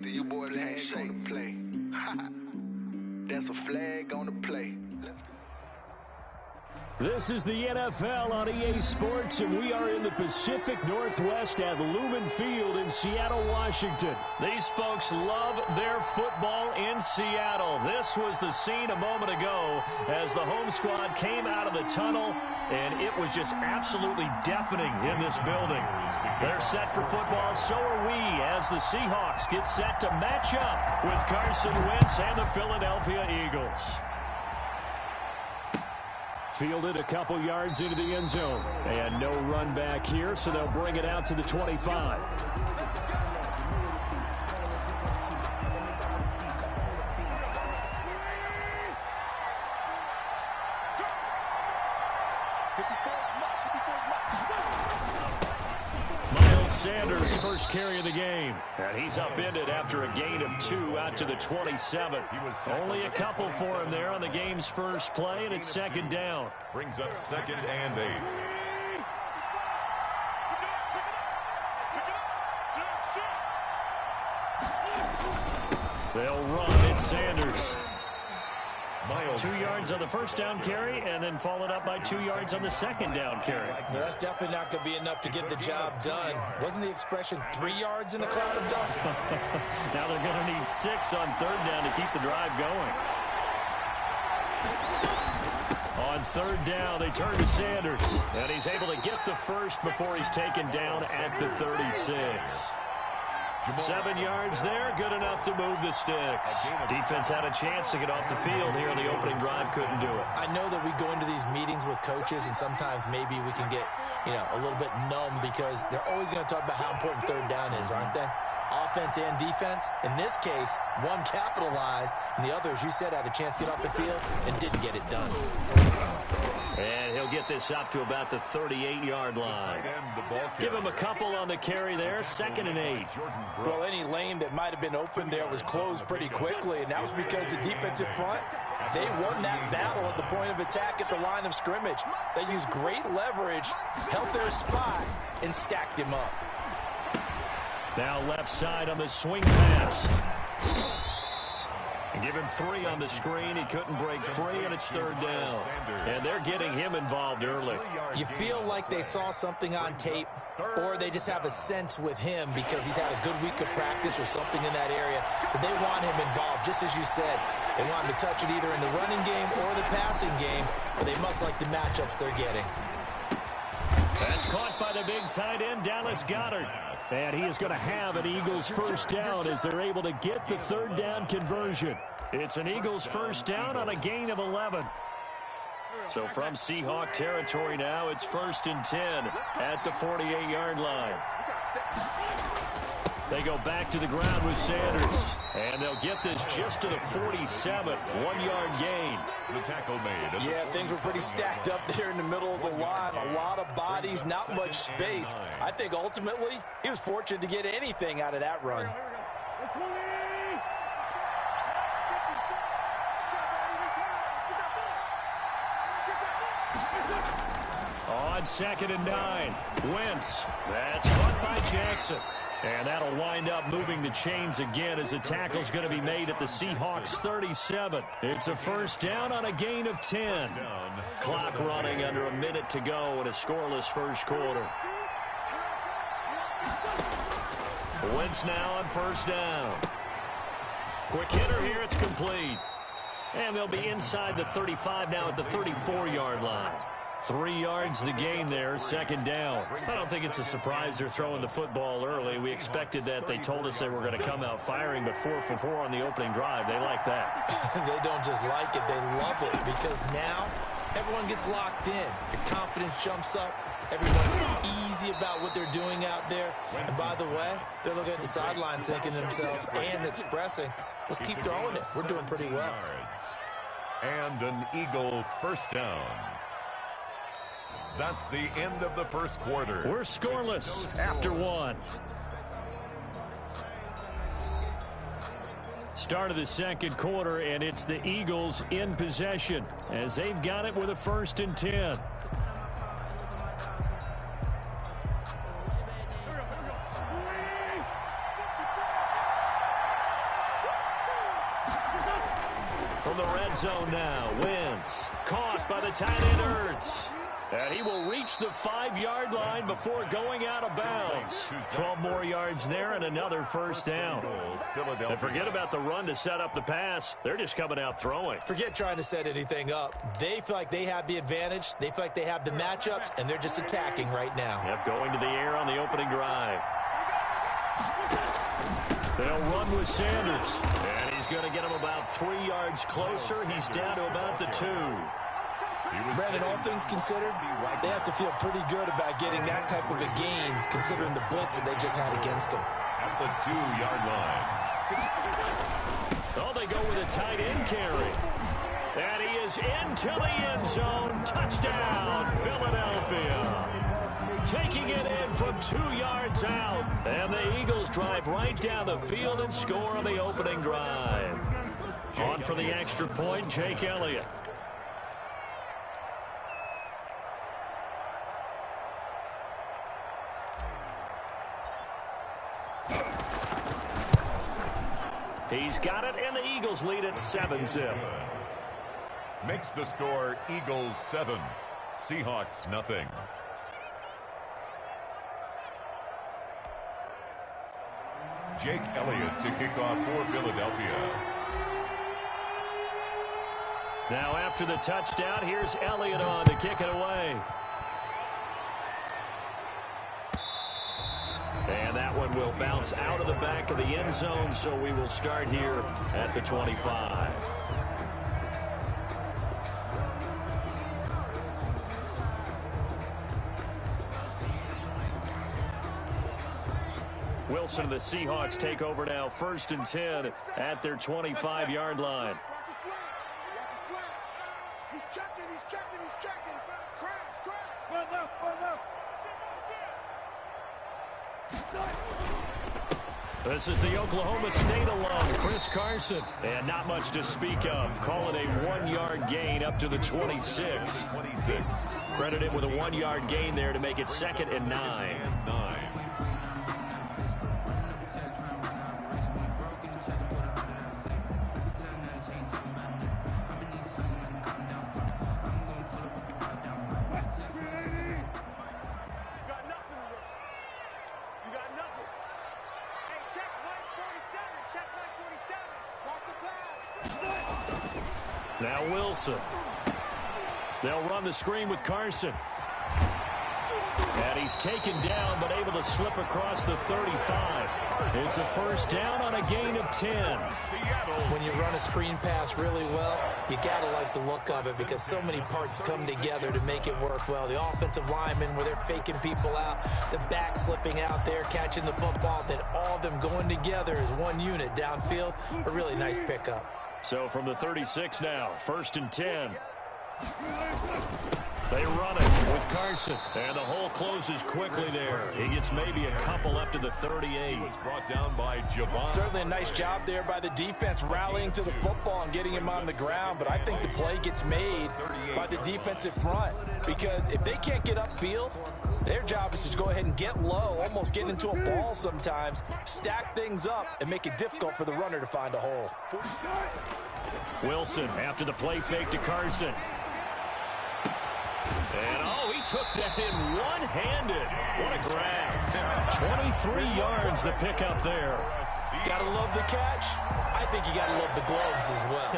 The U-boys handshake on the play. That's a flag on the play. This is the NFL on EA Sports, and we are in the Pacific Northwest at Lumen Field in Seattle, Washington. These folks love their football in Seattle. This was the scene a moment ago as the home squad came out of the tunnel, and it was just absolutely deafening in this building. They're set for football, so are we, as the Seahawks get set to match up with Carson Wentz and the Philadelphia Eagles. Fielded a couple yards into the end zone. And no run back here, so they'll bring it out to the 25. Sanders' first carry of the game. And he's upended after a gain of 2 out to the 27. Only a couple for him there on the game's first play, and it's second down. Brings up 2nd and 8. They'll run. It's Sanders. 2 yards on the first down carry, and then followed up by 2 yards on the second down carry. No, that's definitely not going to be enough to get the job done. Wasn't the expression 3 yards in a cloud of dust? Now they're going to need 6 on third down to keep the drive going. On third down, they turn to Sanders, and he's able to get the first before he's taken down at the 36. 7 yards there, good enough to move the sticks. Defense had a chance to get off the field here. The opening drive couldn't do it. I know that we go into these meetings with coaches, and sometimes maybe we can get, a little bit numb because they're always going to talk about how important third down is, aren't they? Offense and defense. In this case, one capitalized, and the other, as you said, had a chance to get off the field and didn't get it done. And he'll get this up to about the 38-yard line. Give him a couple on the carry there, 2nd and 8. Well, any lane that might have been open there was closed pretty quickly, and that was because the defensive front, they won that battle at the point of attack at the line of scrimmage. They used great leverage, held their spot, and stacked him up. Now left side on the swing pass. And give him 3 on the screen. He couldn't break free, and it's third down. And they're getting him involved early. You feel like they saw something on tape, or they just have a sense with him because he's had a good week of practice or something in that area that they want him involved. Just as you said, they want him to touch it either in the running game or the passing game, but they must like the matchups they're getting. That's caught by the big tight end, Dallas Goedert. And he is going to have an Eagles first down as they're able to get the third down conversion. It's an Eagles first down on a gain of 11. So from Seahawk territory now, it's 1st and 10 at the 48-yard line. They go back to the ground with Sanders. And they'll get this just to the 47. 1-yard gain. The tackle made. Yeah, things were pretty stacked up there in the middle of the line. A lot of bodies, not much space. I think ultimately he was fortunate to get anything out of that run. On 2nd and 9. Wentz. That's caught by Jackson. And that'll wind up moving the chains again as the tackle's going to be made at the Seahawks 37. It's a first down on a gain of 10. Clock running under a minute to go in a scoreless first quarter. Wentz now on first down. Quick hitter here, it's complete. And they'll be inside the 35 now at the 34-yard line. 3 yards the gain there, 2nd down. I don't think it's a surprise they're throwing the football early. We expected that. They told us they were going to come out firing, but 4 for 4 on the opening drive. They like that. They don't just like it, they love it, because now everyone gets locked in. Your confidence jumps up. Everyone's easy about what they're doing out there. And by the way, they're looking at the sideline thinking to themselves and expressing, let's keep throwing it. We're doing pretty well. And an Eagle first down. That's the end of the first quarter. We're scoreless after 1. Start of the second quarter, and it's the Eagles in possession as they've got it with a 1st and 10. From the red zone now, Wentz caught by the tight end Ertz. And he will reach the 5-yard line before going out of bounds. 12 more yards there and another first down. And forget about the run to set up the pass. They're just coming out throwing. Forget trying to set anything up. They feel like they have the advantage. They feel like they have the matchups, and they're just attacking right now. Yep, going to the air on the opening drive. They'll run with Sanders. And he's going to get him about 3 yards closer. He's down to about the 2. Brandon, all things considered, they have to feel pretty good about getting that type of a gain, considering the blitz that they just had against them. At the 2-yard line. Oh, they go with a tight end carry. And he is into the end zone. Touchdown, Philadelphia. Taking it in from 2 yards out. And the Eagles drive right down the field and score on the opening drive. On for the extra point, Jake Elliott. He's got it, and the Eagles lead at 7-zip. Makes the score Eagles 7, Seahawks nothing. Jake Elliott to kick off for Philadelphia. Now after the touchdown, here's Elliott on to kick it away. And that one will bounce out of the back of the end zone, so we will start here at the 25. Wilson and the Seahawks take over now, 1st and 10 at their 25-yard line. He's checking. Crash. Run left. This is the Oklahoma State alum, Chris Carson. And not much to speak of. Call it a 1-yard gain up to the 26. Credit him with a 1-yard gain there to make it 2nd and 9. Now Wilson. They'll run the screen with Carson. And he's taken down, but able to slip across the 35. It's a first down on a gain of 10. When you run a screen pass really well, you got to like the look of it because so many parts come together to make it work well. The offensive linemen, where they're faking people out, the back slipping out there, catching the football, then all of them going together as one unit downfield. A really nice pickup. So from the 36 now, 1st and 10. They run it with Carson. And the hole closes quickly there. He gets maybe a couple up to the 38. Brought down by Javon. Certainly a nice job there by the defense rallying to the football and getting him on the ground. But I think the play gets made by the defensive front. Because if they can't get upfield, their job is to go ahead and get low, almost get into a ball sometimes, stack things up, and make it difficult for the runner to find a hole. Wilson after the play fake to Carson. And, oh, he took that in one-handed. What a grab. 23 yards the pickup there. Got to love the catch. I think you got to love the gloves as well.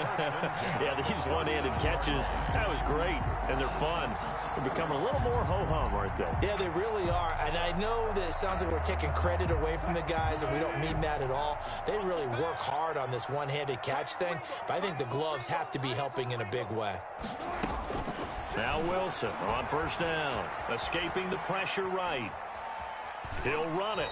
Yeah, these one-handed catches, that was great, and they're fun. They're becoming a little more ho-hum, aren't they? Yeah, they really are, and I know that it sounds like we're taking credit away from the guys, and we don't mean that at all. They really work hard on this one-handed catch thing, but I think the gloves have to be helping in a big way. Now Wilson on 1st down, escaping the pressure right. He'll run it.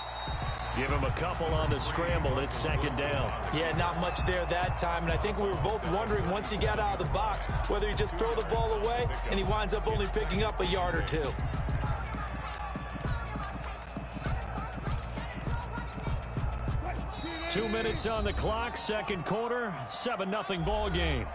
Give him a couple on the scramble. It's 2nd down. Yeah, not much there that time, and I think we were both wondering once he got out of the box whether he just throw the ball away and he winds up only picking up a yard or two. Two minutes on the clock, 2nd quarter, 7-0 ball game.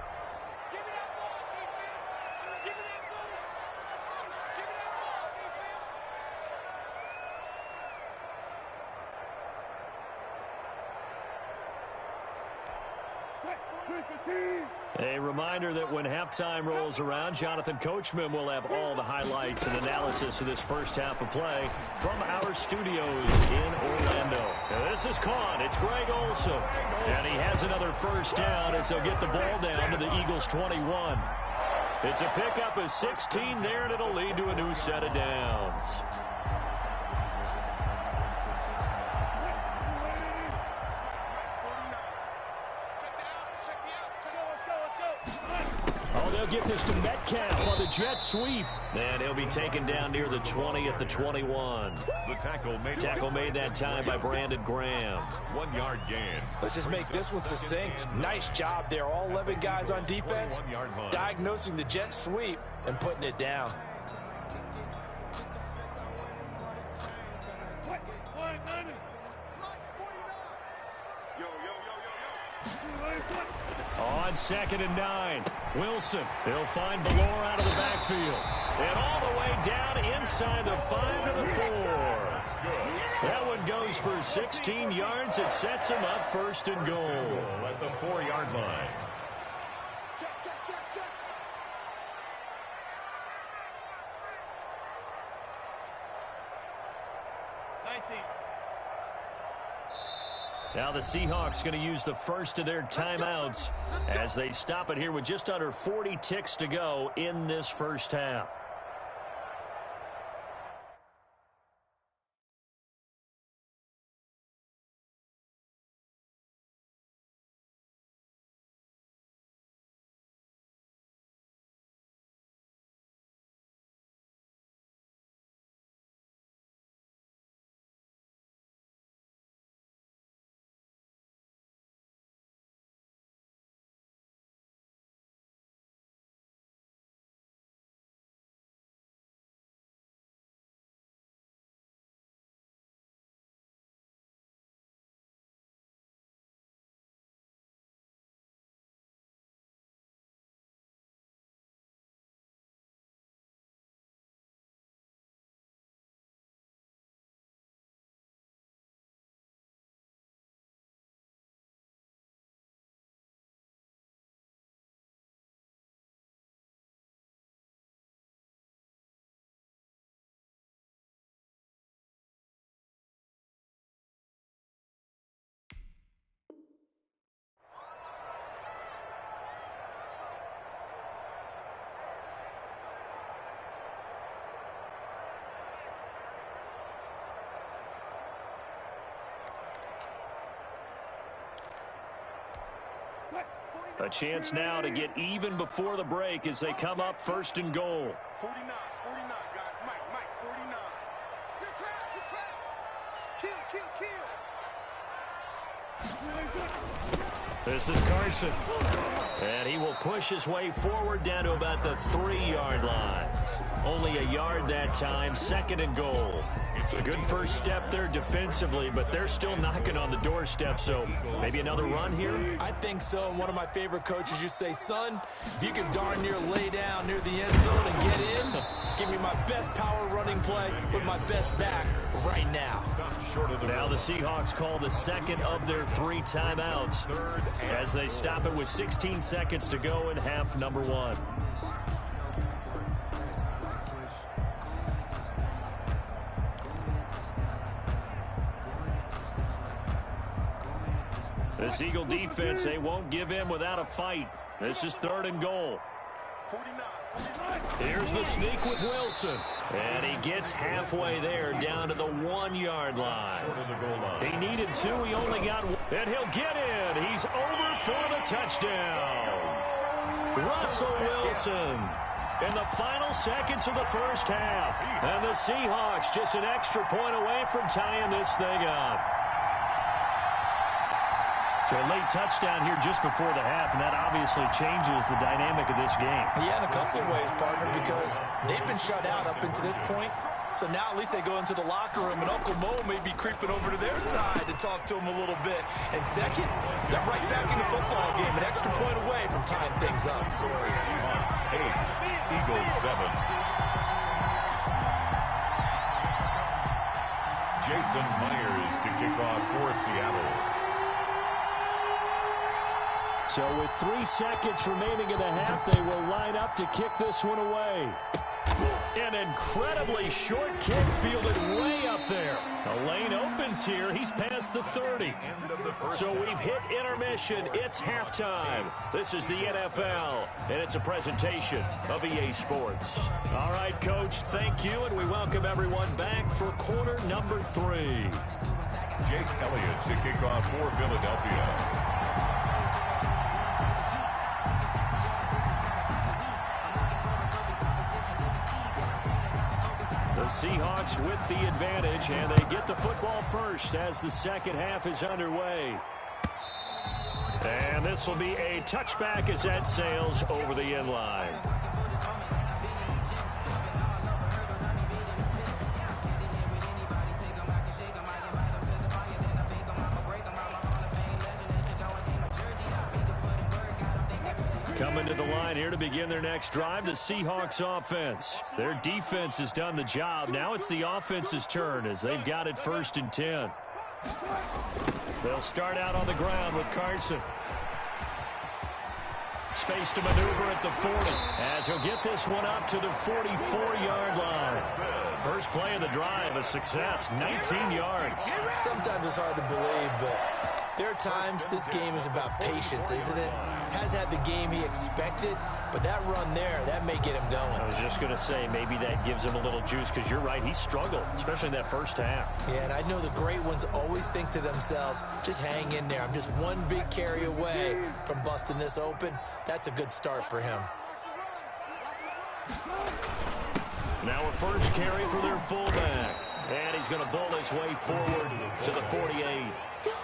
A reminder that when halftime rolls around, Jonathan Coachman will have all the highlights and analysis of this first half of play from our studios in Orlando. Now this is caught. It's Greg Olsen. And he has another first down as they'll get the ball down to the Eagles' 21. It's a pickup of 16 there, and it'll lead to a new set of downs. Oh, they'll get this to Metcalf on the jet sweep. And he'll be taken down near the 20 at the 21. The tackle made that time by Brandon Graham. 1 yard gain. Let's just make this one succinct. Nice job there. All 11 guys on defense diagnosing the jet sweep and putting it down. On 2nd and 9, Wilson. He'll find Valor out of the backfield. And all the way down inside the 5 to the 4. That one goes for 16 yards. It sets him up 1st and goal. At the 4-yard line. Check. Now the Seahawks going to use the first of their timeouts as they stop it here with just under 40 ticks to go in this first half. A chance now to get even before the break as they come up 1st and goal. 49, guys. Mike, 49. Good trap. Kill. This is Carson. And he will push his way forward down to about the 3-yard line. Only a yard that time, 2nd and goal. It's a good first step there defensively, but they're still knocking on the doorstep, so maybe another run here? I think so. And one of my favorite coaches, you say, son, if you can darn near lay down near the end zone and get in, give me my best power running play with my best back right now. Now the Seahawks call the 2nd of their 3 timeouts as they stop it with 16 seconds to go in half number 1. This Eagle defense, they won't give in without a fight. This is 3rd and goal. 49. Here's the sneak with Wilson. And he gets halfway there down to the 1-yard line. He needed 2. He only got 1. And he'll get in. He's over for the touchdown. Russell Wilson in the final seconds of the first half. And the Seahawks just an extra point away from tying this thing up. So a late touchdown here just before the half, and that obviously changes the dynamic of this game. Yeah, in a couple of ways, partner, because they've been shut out up until this point. So now at least they go into the locker room, and Uncle Mo may be creeping over to their side to talk to him a little bit. And second, they're right back in the football game, an extra point away from tying things up. Seahawks 8, Eagles 7. Jason Myers to kick off for Seattle. So with 3 seconds remaining in the half, they will line up to kick this one away. An incredibly short kick fielded way up there. The lane opens here. He's past the 30. So we've hit intermission. It's halftime. This is the NFL, and it's a presentation of EA Sports. All right, Coach, thank you, and we welcome everyone back for quarter number 3. Jake Elliott to kick off for Philadelphia. The Seahawks with the advantage, and they get the football first as the second half is underway. And this will be a touchback as that sails over the end line. Coming to the line here to begin their next drive, the Seahawks offense. Their defense has done the job. Now it's the offense's turn as they've got it 1st and 10. They'll start out on the ground with Carson. Space to maneuver at the 40 as he'll get this one up to the 44-yard line. First play of the drive, a success, 19 yards. Sometimes it's hard to believe, but there are times this game is about patience, isn't it? Has had the game he expected, but that run there, that may get him going. I was just going to say, maybe that gives him a little juice, because you're right, he struggled, especially in that first half. Yeah, and I know the great ones always think to themselves, just hang in there. I'm just one big carry away from busting this open. That's a good start for him. Now a first carry for their fullback. And he's going to bowl his way forward to the 48.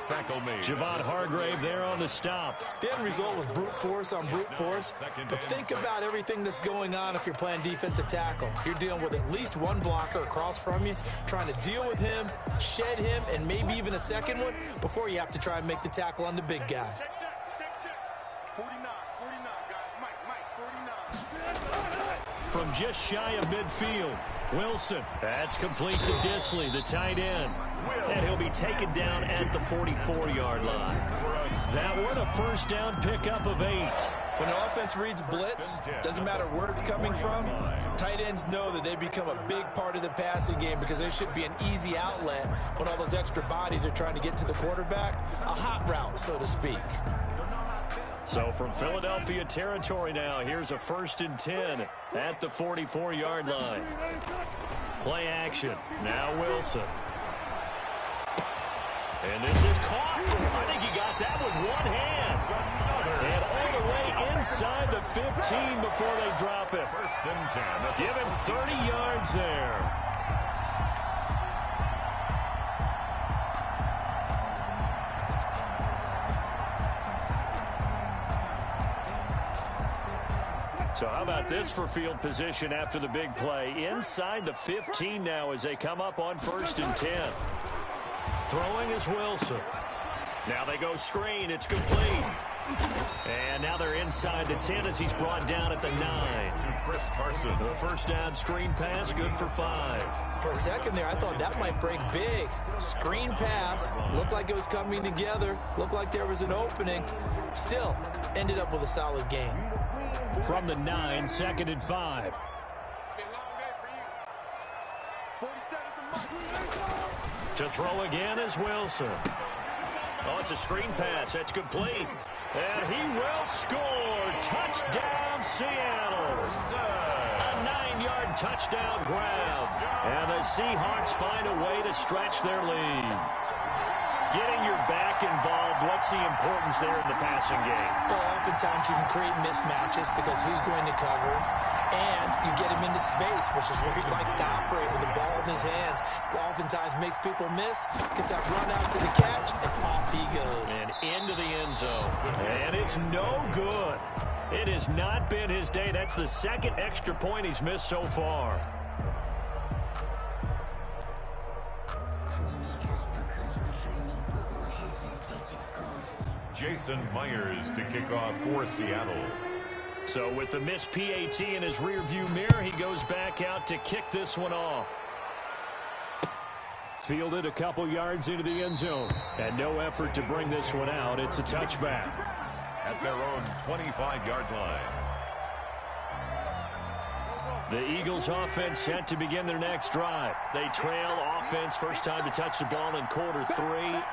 Tackle made. Javon Hargrave there on the stop. The end result was brute force on brute force. But think about everything that's going on if you're playing defensive tackle. You're dealing with at least one blocker across from you, trying to deal with him, shed him, and maybe even a second one before you have to try and make the tackle on the big guy. 49, guys. Mike, 49. From just shy of midfield, Wilson. That's complete to Disley, the tight end. And he'll be taken down at the 44-yard line. That one a first down pickup of 8. When an offense reads blitz, doesn't matter where it's coming from, tight ends know that they become a big part of the passing game because there should be an easy outlet when all those extra bodies are trying to get to the quarterback. A hot route, so to speak. So from Philadelphia territory now, here's a 1st and 10 at the 44-yard line. Play action. Now Wilson. And this is caught. I think he got that with one hand. And all the way inside the 15 before they drop it. 1st and 10. Give him 30 yards there. So how about this for field position after the big play? Inside the 15 now as they come up on 1st and 10. Throwing is Wilson. Now they go screen. It's complete. And now they're inside the 10 as he's brought down at the 9. Chris Carson. The first down screen pass, good for 5. For a second there, I thought that might break big. Screen pass. Looked like it was coming together. Looked like there was an opening. Still, ended up with a solid game. From the 9, 2nd and 5. To throw again is Wilson. Oh, it's a screen pass. That's complete. And he will score. Touchdown, Seattle. A 9-yard touchdown grab. And the Seahawks find a way to stretch their lead. Getting your back involved, what's the importance there in the passing game? Well, oftentimes you can create mismatches because who's going to cover, and you get him into space, which is where he likes to operate with the ball in his hands. Oftentimes makes people miss, gets that run out to the catch, and off he goes. And into the end zone. And it's no good. It has not been his day. That's the 2nd extra point he's missed so far. Jason Myers to kick off for Seattle. So with the missed PAT in his rearview mirror, he goes back out to kick this one off. Fielded a couple yards into the end zone. And no effort to bring this one out. It's a touchback. at their own 25-yard line. The Eagles offense set to begin their next drive. They trail offense, first time to touch the ball in quarter 3,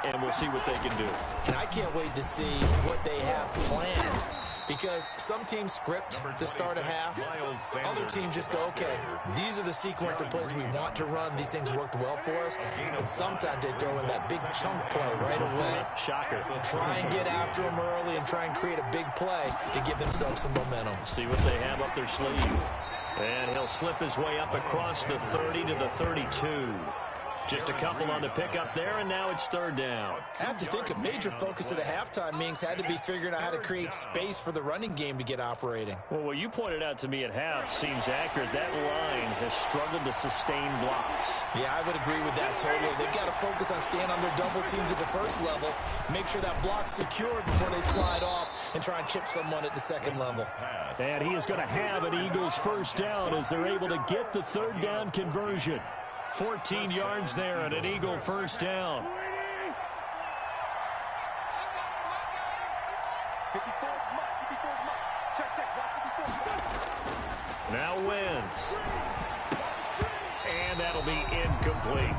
and we'll see what they can do. And I can't wait to see what they have planned, because some teams script to start a half. Other teams just go, okay, these are the sequence of plays we want to run. These things worked well for us. And sometimes they throw in that big chunk play right away. Shocker. Try and get after them early and try and create a big play to give themselves some momentum. See what they have up their sleeve. And he'll slip his way up across the 30 to the 32. Just a couple on the pickup there, and now it's third down. I have to think a major focus of the halftime meetings had to be figuring out how to create space for the running game to get operating. Well, what you pointed out to me at half seems accurate. That line has struggled to sustain blocks. Yeah, I would agree with that totally. They've got to focus on staying on their double teams at the first level, make sure that block's secured before they slide off and try and chip someone at the second level. And he is going to have an Eagles first down as they're able to get the third down conversion. 14 yards there and an Eagle first down. Now wins. And that'll be incomplete.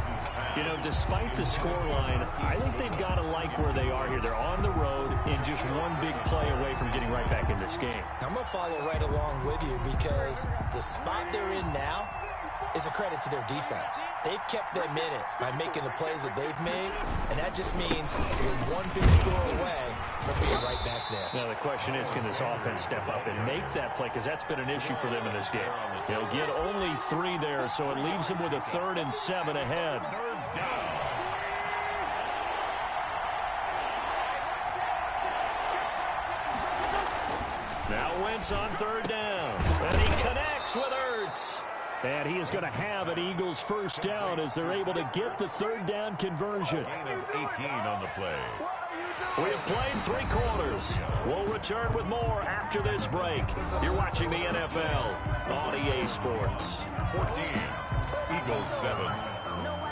You know, despite the scoreline, I think they've got to like where they are here. They're on the road and just one big play away from getting right back in this game. I'm going to follow right along with you because the spot they're in now is a credit to their defense. They've kept them in it by making the plays that they've made, and that just means you're one big score away from being right back there. Now the question is, can this offense step up and make that play? Because that's been an issue for them in this game. They'll get only 3 there, so it leaves them with a 3rd and 7 ahead. Now Wentz on 3rd down, and he connects with Ertz. And he is going to have an Eagles first down as they're able to get the 3rd down conversion. 18 on the play. We have played 3 quarters. We'll return with more after this break. You're watching the NFL on EA Sports. 14, Eagles 7.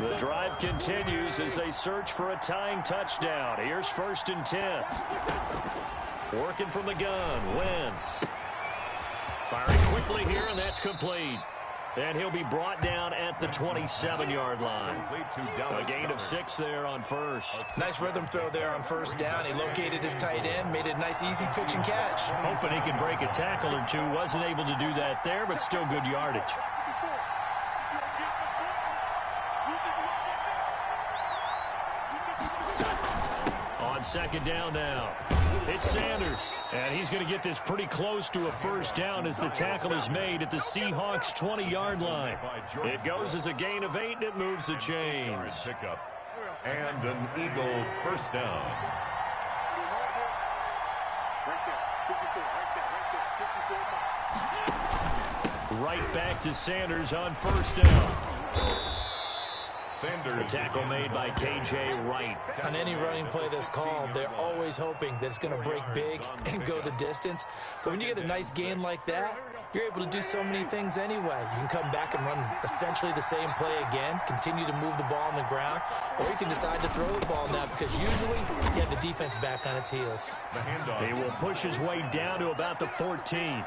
The drive continues as they search for a tying touchdown. Here's 1st and 10. Working from the gun, Wentz. Firing quickly here, and that's complete. And he'll be brought down at the 27-yard line. A gain of 6 there on first. Nice rhythm throw there on first down. He located his tight end, made it a nice easy pitch and catch. Hoping he could break a tackle or two. Wasn't able to do that there, but still good yardage. On 2nd down now. It's Sanders, and he's going to get this pretty close to a first down as the tackle is made at the Seahawks' 20-yard line. It goes as a gain of 8, and it moves the chains. And an Eagle first down. Right back to Sanders on first down. Sanders. A tackle made by K.J. Wright. On any running play that's called, they're always hoping that it's going to break big and go the distance. But when you get a nice gain like that, you're able to do so many things anyway. You can come back and run essentially the same play again, continue to move the ball on the ground, or you can decide to throw the ball now because usually you have the defense back on its heels. He will push his way down to about the 14.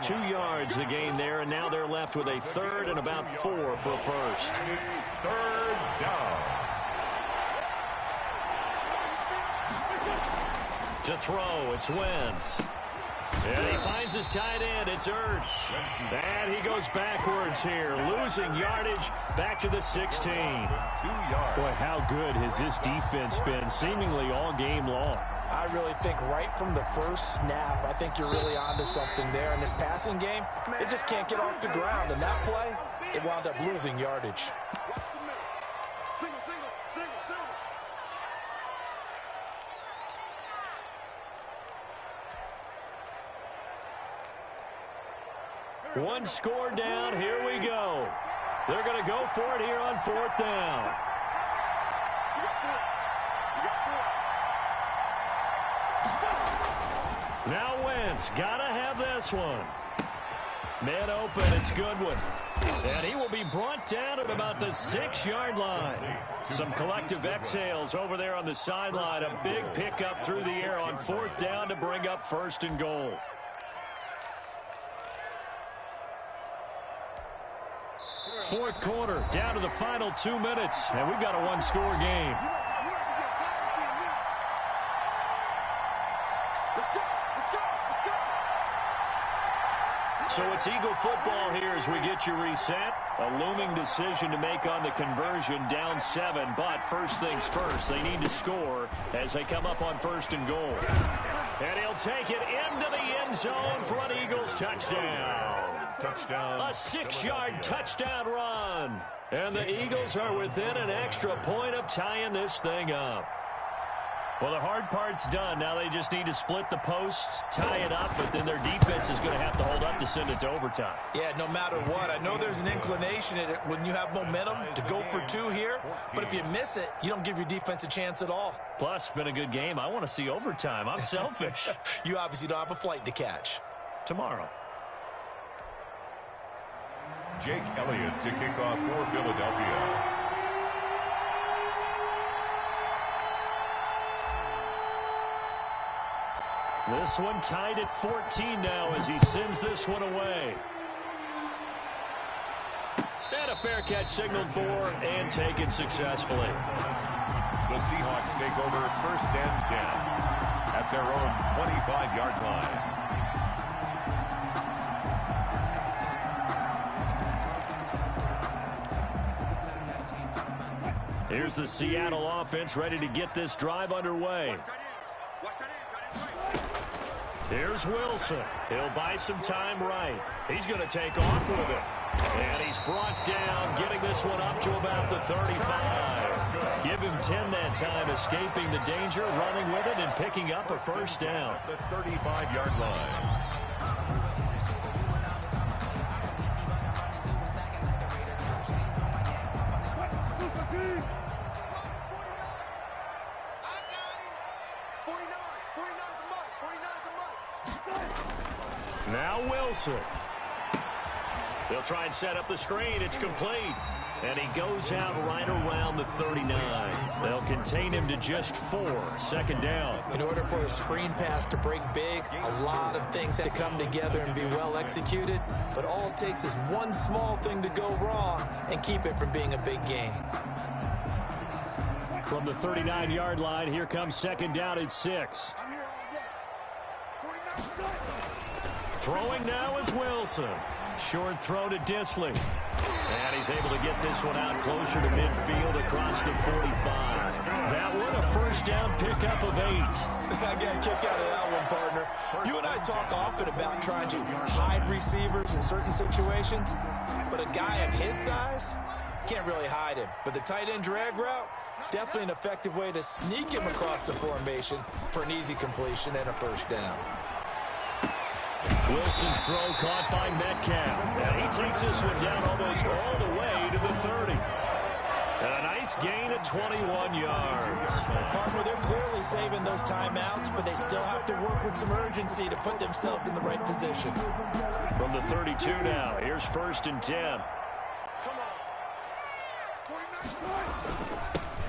2 yards the gain there, and now they're left with a 3rd and about 4 for first. 3rd down. To throw, it's Wentz. And he finds his tight end. It's Ertz. And he goes backwards here, losing yardage back to the 16. 2 yards. Boy, how good has this defense been seemingly all game long? I really think right from the first snap, I think you're really onto something there. In this passing game, it just can't get off the ground. And that play, it wound up losing yardage. One score down. Here we go. They're going to go for it here on 4th down. Now Wentz got to have this one. Man open. It's Goodwin. And he will be brought down at about the 6-yard line. Some collective exhales over there on the sideline. A big pickup through the air on 4th down to bring up 1st and goal. Fourth quarter, down to the final 2 minutes, and we've got a one-score game. So it's Eagle football here as we get you reset. A looming decision to make on the conversion, down 7. But first things first, they need to score as they come up on 1st and goal. And he'll take it into the end zone for an Eagles touchdown. Touchdown. A 6-yard touchdown run. And the Eagles are within an extra point of tying this thing up. Well, the hard part's done. Now they just need to split the posts, tie it up, but then their defense is going to have to hold up to send it to overtime. Yeah, no matter what. I know there's an inclination in it when you have momentum to go for 2 here, but if you miss it, you don't give your defense a chance at all. Plus, been a good game. I want to see overtime. I'm selfish. You obviously don't have a flight to catch. Tomorrow. Jake Elliott to kick off for Philadelphia. This one tied at 14 now as he sends this one away. And a fair catch signaled for and taken successfully. The Seahawks take over 1st and 10 at their own 25-yard line. Here's the Seattle offense ready to get this drive underway. Here's Wilson. He'll buy some time right. He's going to take off with it. And he's brought down, getting this one up to about the 35. Give him 10 that time, escaping the danger, running with it, and picking up a 1st down. The 35-yard line. Now Wilson. They'll try and set up the screen. It's complete. And he goes out right around the 39. They'll contain him to just 4. 2nd down. In order for a screen pass to break big, a lot of things have to come together and be well executed. But all it takes is one small thing to go wrong and keep it from being a big game. From the 39-yard line, here comes 2nd down at 6. Throwing now is Wilson. Short throw to Disley. And he's able to get this one out closer to midfield across the 45. That one a 1st down pickup of 8. I got a kick out of that one, partner. You and I talk often about trying to hide receivers in certain situations, but a guy of his size can't really hide him. But the tight end drag route, definitely an effective way to sneak him across the formation for an easy completion and a 1st down. Wilson's throw caught by Metcalf. And he takes this one down almost all the way to the 30. And a nice gain of 21 yards. Partner, they're clearly saving those timeouts, but they still have to work with some urgency to put themselves in the right position. From the 32 now, here's 1st and 10.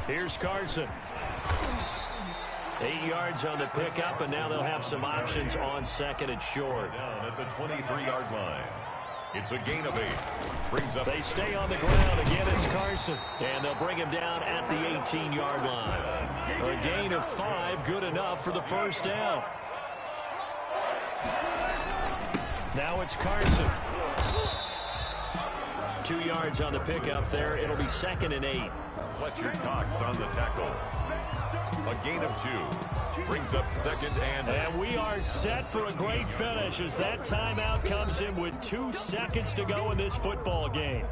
Here's Carson. 8 yards on the pickup, and now they'll have some options on 2nd and short. Down at the 23-yard line. It's a gain of 8. Brings up. They stay on the ground. Again, it's Carson. And they'll bring him down at the 18-yard line. A gain of 5, good enough for the 1st down. Now it's Carson. 2 yards on the pickup there. It'll be 2nd and 8. Fletcher Cox on the tackle. A gain of 2. Brings up 2nd and 8. And we are set for a great finish as that timeout comes in with 2 seconds to go in this football game.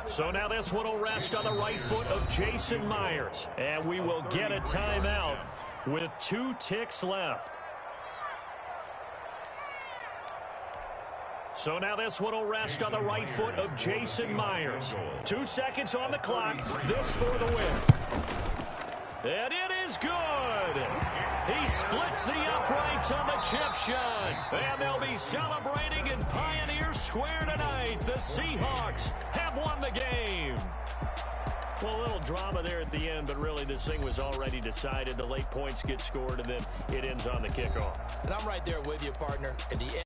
So now this one will rest on the right foot of Jason Myers. And we will get a timeout with 2 ticks left. So now this one will rest on the right foot of Jason Myers. 2 seconds on the clock. This for the win. And it is good. He splits the uprights on the chip shot. And they'll be celebrating in Pioneer Square tonight. The Seahawks have won the game. Well, a little drama there at the end, but really this thing was already decided. The late points get scored, and then it ends on the kickoff. And I'm right there with you, partner. At the end.